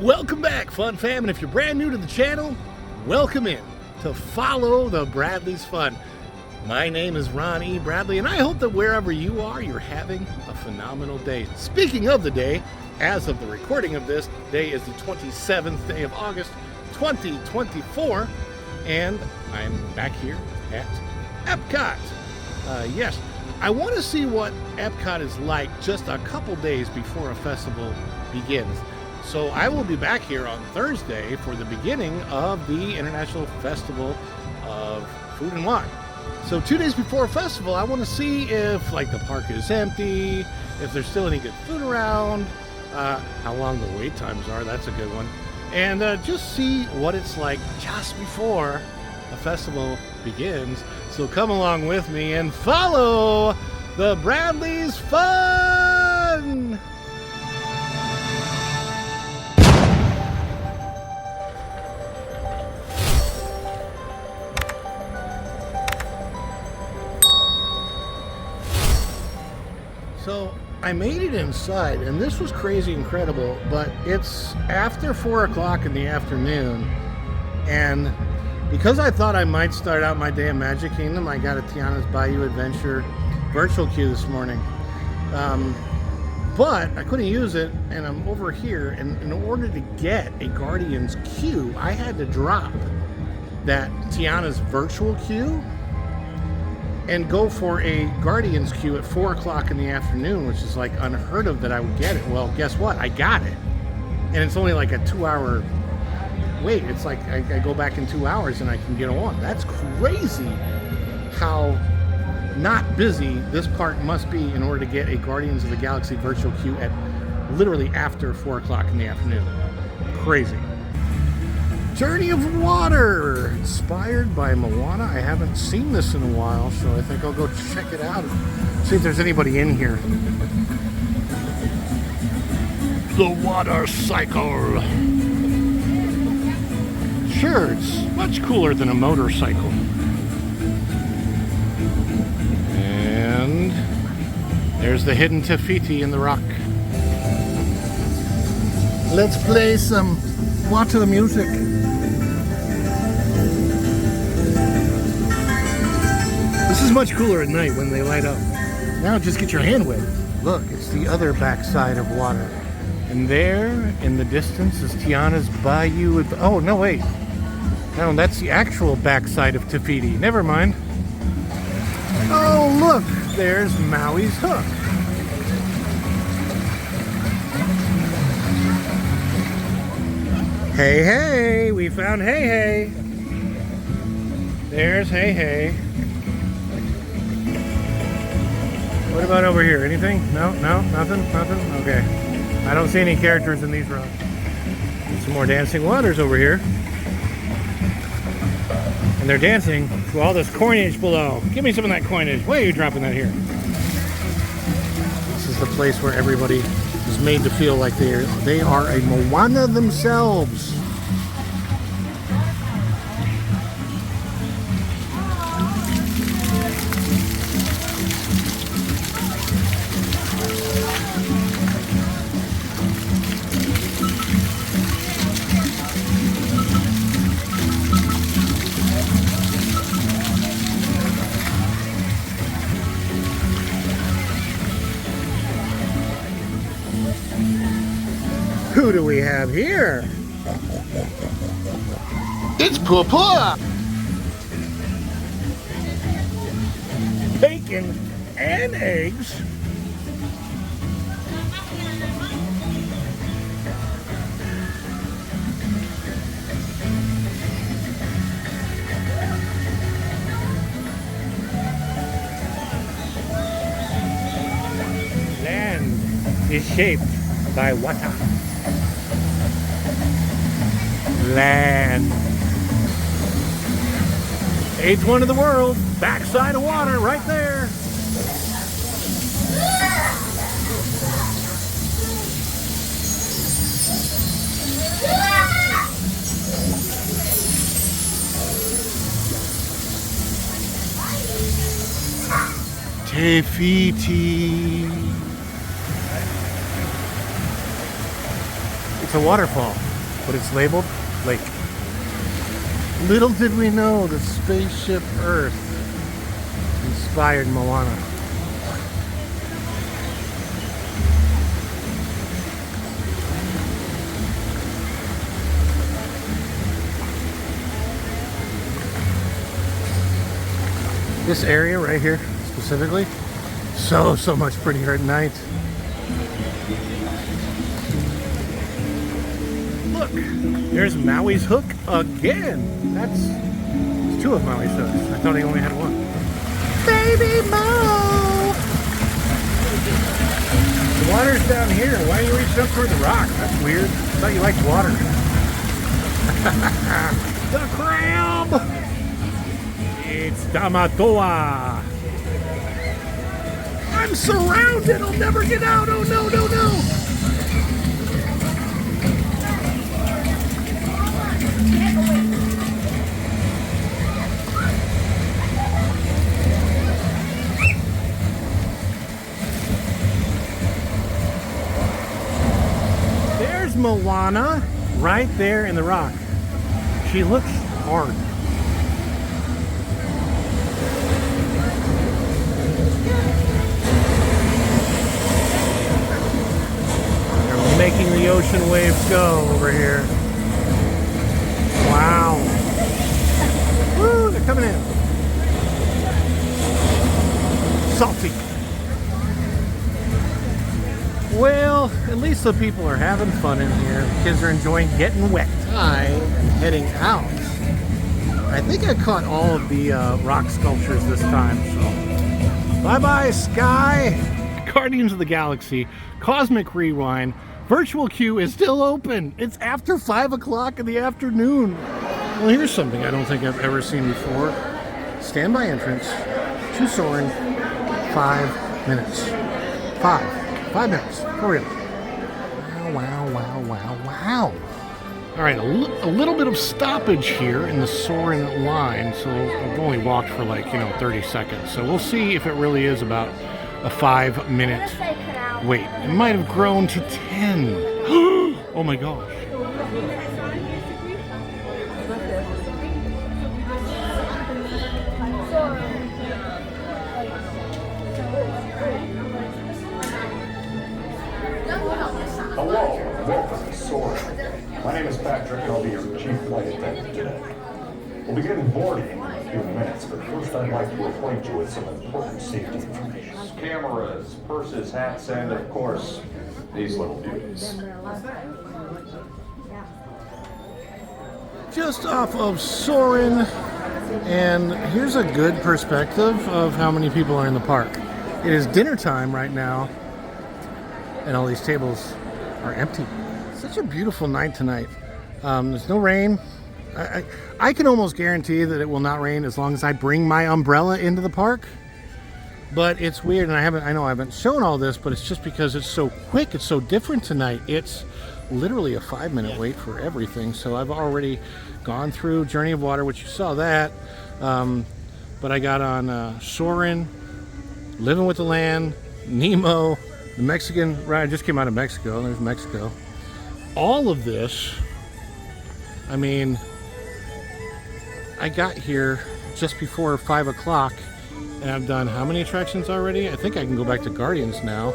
Welcome back, Fun Fam, and if you're brand new to the channel, welcome in to Follow the Bradley's Fun. My name is Ron E. Bradley, and I hope that wherever you are, you're having a phenomenal day. Speaking of the day, as of the recording of this, today is the 27th day of August, 2024, and I'm back here at Epcot. Yes, I want to see what Epcot is like just a couple days before a festival begins. So I will be back here on Thursday for the beginning of the International Festival of Food and Wine. So 2 days before a festival, I want to see if like the park is empty, if there's still any good food around, how long the wait times are, that's a good one. And just see what it's like just before a festival begins. So come along with me and follow the Bradley's Fun! So I made it inside, and this was crazy incredible, but it's after 4 o'clock in the afternoon, and because I thought I might start out my day at Magic Kingdom, I got a Tiana's Bayou Adventure virtual queue this morning. But I couldn't use it, and I'm over here, and in order to get a Guardians queue, I had to drop that Tiana's virtual queue and go for a Guardians queue at 4 o'clock in the afternoon, which is like unheard of that I would get it. Well, guess what? I got it. And it's only like a 2-hour wait. It's like I go back in 2 hours and I can get on. That's crazy how not busy this park must be in order to get a Guardians of the Galaxy virtual queue at literally after 4 o'clock in the afternoon. Crazy. Journey of Water, inspired by Moana. I haven't seen this in a while, so I think I'll go check it out and see if there's anybody in here. The water cycle. Sure, it's much cooler than a motorcycle. And there's the hidden Te-Fiti in the rock. Let's play some water music. This is much cooler at night when they light up. Now just get your hand wet. Look, it's the other backside of water. And there in the distance is Tiana's Bayou. Oh, no, wait. No, that's the actual backside of Te-Fiti. Never mind. Oh, look, there's Maui's Hook. Hey, hey, we found Hey, hey. There's Hey, hey. What about over here? Anything? No, nothing. Okay. I don't see any characters in these rows. Some more dancing waters over here. And they're dancing to all this coinage below. Give me some of that coinage. Why are you dropping that here? This is the place where everybody is made to feel like they are a Moana themselves. Who do we have here? It's Pua. Bacon and eggs. Land is shaped by water. Land. Eighth one of the world, backside of water, right there. Te-Fiti. It's a waterfall. but it's labeled Lake. Little did we know the spaceship Earth inspired Moana. This area right here, specifically, so much prettier at night. Look, there's Maui's hook again. That's two of Maui's hooks. I thought he only had one. Baby Mo! The water's down here. Why are you reaching up toward the rock? That's weird. I thought you liked water. The crab! It's Tamatoa. I'm surrounded. I'll never get out. Oh no, no, no. There's Moana right there in the rock. She looks hard. Making the ocean waves go over here. Wow. Woo, they're coming in. Salty. Well, at least the people are having fun in here. Kids are enjoying getting wet. I am heading out. I think I caught all of the rock sculptures this time, so. Bye-bye, Sky. Guardians of the Galaxy, Cosmic Rewind, Virtual Queue is still open. It's after 5 o'clock in the afternoon. Well, here's something I don't think I've ever seen before. Standby entrance to Soarin', 5 minutes. 5 minutes, for real. Wow, wow, wow, wow. All right, a little bit of stoppage here in the Soarin' line. So I've only walked for 30 seconds. So we'll see if it really is about a 5-minute wait. It might have grown to 10. Oh my gosh. Hello, welcome to Soarin'. My name is Patrick and I'll be your chief flight attendant today. We'll be getting boarding in a few minutes, but first I'd like to acquaint you with some important safety information. Cameras, purses, hats, and of course, these little beauties. Just off of Soarin', and here's a good perspective of how many people are in the park. It is dinner time right now, and all these tables are empty. Such a beautiful night tonight. There's no rain. I can almost guarantee that it will not rain as long as I bring my umbrella into the park. But it's weird, and I know I haven't shown all this, but it's just because it's so quick, it's so different tonight. It's literally a 5-minute wait for everything. So I've already gone through Journey of Water, which you saw that. But I got on Soarin', Living with the Land, Nemo, the Mexican ride. I just came out of Mexico. There's Mexico. All of this, I mean, I got here just before 5 o'clock. And I've done how many attractions already? I think I can go back to Guardians now.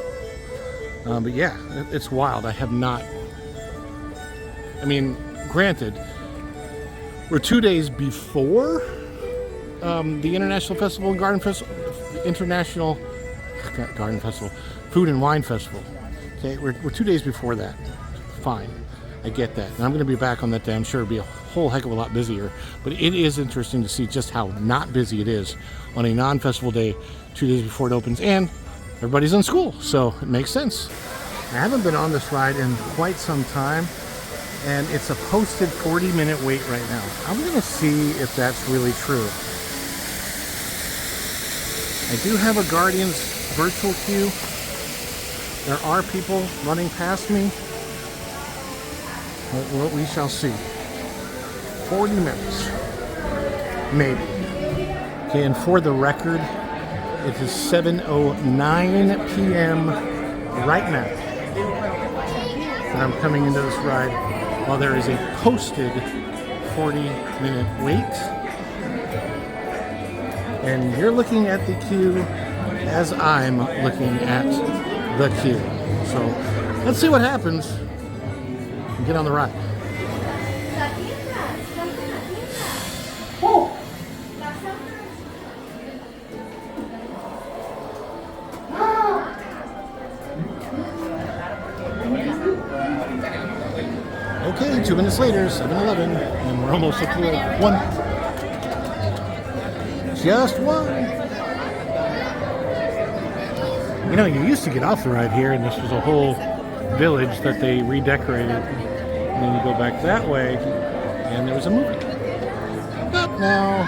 But yeah, it's wild. I have not. I mean, granted, we're 2 days before the International Festival and Garden Festival. International Garden Festival. Food and Wine Festival. Okay, we're 2 days before that. Fine. I get that. And I'm going to be back on that day. I'm sure it'll be a whole heck of a lot busier. But it is interesting to see just how not busy it is on a non-festival day 2 days before it opens. And everybody's in school, so it makes sense. I haven't been on this ride in quite some time, and it's a posted 40-minute wait right now. I'm going to see if that's really true. I do have a Guardians virtual queue. There are people running past me. Well, we shall see. 40 minutes. Maybe. Okay, and for the record, it is 7:09 p.m. right now. And I'm coming into this ride while there is a posted 40-minute wait. And you're looking at the queue as I'm looking at the queue. So let's see what happens and get on the ride. Okay, 2 minutes later, 7-Eleven, and we're almost up to like 1. Just 1. You know, you used to get off the ride here, and this was a whole village that they redecorated. And then you go back that way, and there was a movie. But now,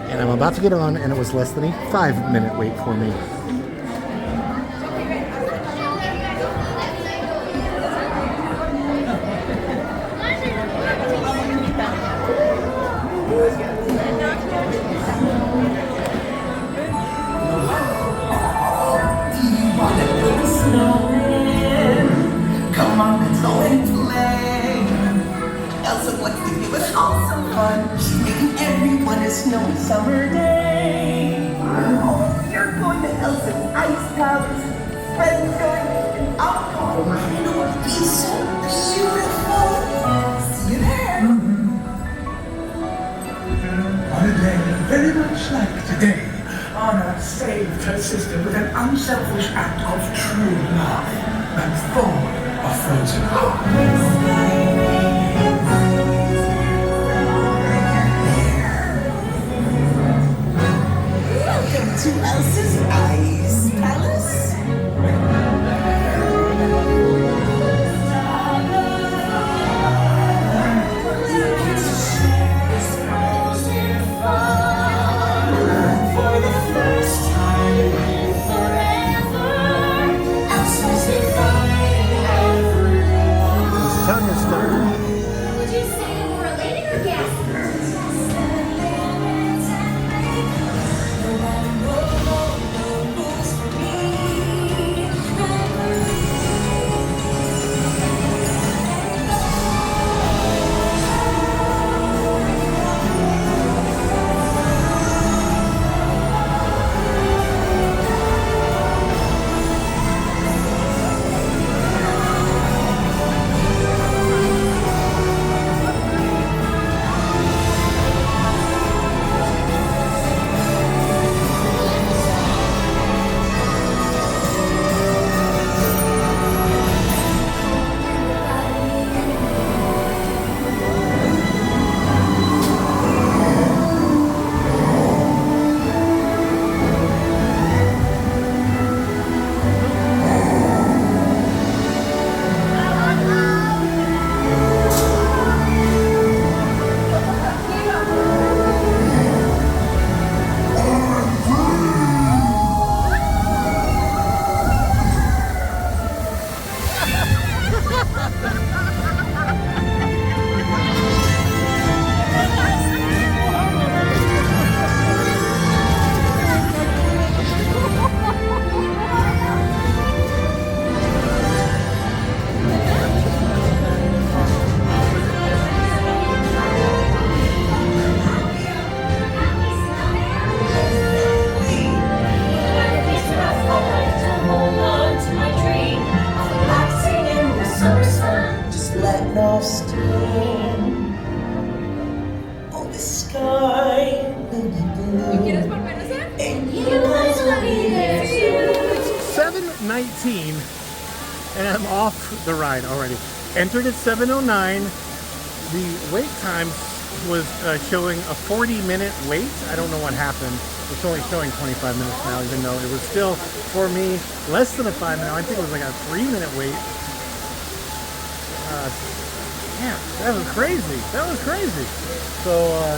and I'm about to get on, and it was less than a 5-minute wait for me. Come on, let's go and play. Elsa wants to give us all some fun. She's making everyone a snowy summer day. Oh, you're going to Elsa's ice palace. Fred's going, and I'm going. And it will be so beautiful. See you there. On a day very much like today, Anna saved her sister with an unselfish act of true love and full of frozen heart. Welcome to Elsa's ice palace. For the first time in forever, Elsa's defying everyone. His tongue is stuck. Would you say we're a lady or guest? Off steam. Oh, the sky will be blue. And you guys will be there too. 7:19, and I'm off the ride already. Entered at 7:09. The wait time was showing a 40-minute wait. I don't know what happened. It's only showing 25 minutes now, even though it was still, for me, less than a 5 minute. I think it was like a 3-minute wait. Yeah, that was crazy. That was crazy. So,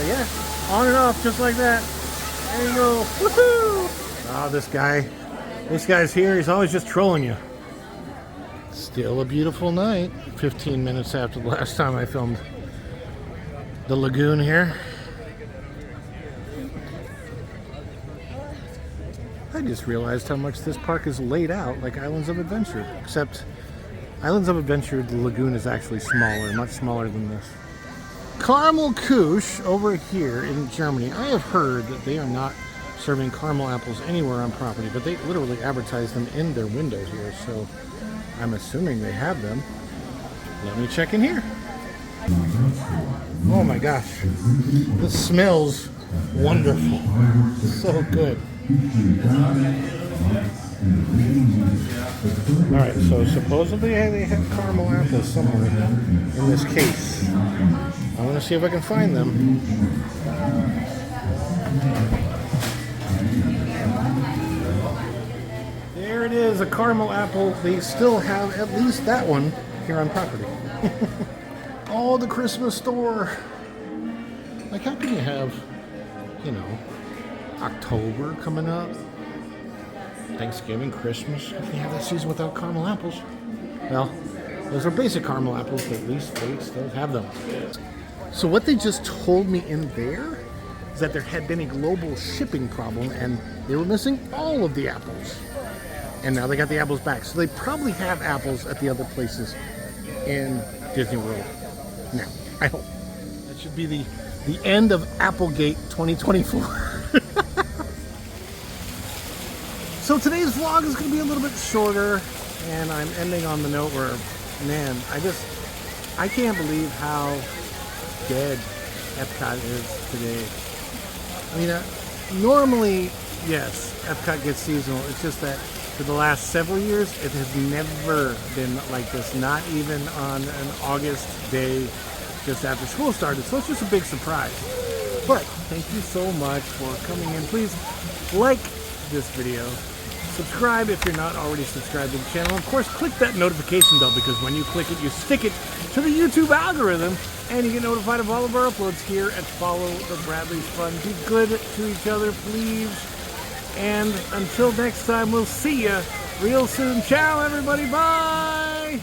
yeah, on and off just like that. There you go. Woohoo! Oh, this guy's here. He's always just trolling you. Still a beautiful night. 15 minutes after the last time I filmed the lagoon here. I just realized how much this park is laid out like Islands of Adventure, except Islands of Adventure, the lagoon is actually smaller, much smaller than this. Caramel Kush over here in Germany. I have heard that they are not serving caramel apples anywhere on property, but they literally advertise them in their window here, so I'm assuming they have them. Let me check in here. Oh my gosh, this smells wonderful. So good. Alright, so supposedly they have caramel apples somewhere in this case. I want to see if I can find them. There it is, a caramel apple. They still have at least that one here on property. Oh, the Christmas store. Like, how can you have, you know, October coming up? Thanksgiving, Christmas. How can you have that season without caramel apples? Well, those are basic caramel apples, but at least they still have them. So what they just told me in there is that there had been a global shipping problem and they were missing all of the apples. And now they got the apples back. So they probably have apples at the other places in Disney World. Now, I hope. That should be the end of Applegate 2024. So today's vlog is going to be a little bit shorter, and I'm ending on the note where, man, I can't believe how dead Epcot is today. I mean, normally, yes, Epcot gets seasonal. It's just that for the last several years, it has never been like this, not even on an August day just after school started. So it's just a big surprise. But thank you so much for coming in. Please like this video. Subscribe if you're not already subscribed to the channel. Of course, click that notification bell, because when you click it, you stick it to the YouTube algorithm and you get notified of all of our uploads here at Follow the Bradley's Fun. Be good to each other, please. And until next time, we'll see you real soon. Ciao, everybody. Bye.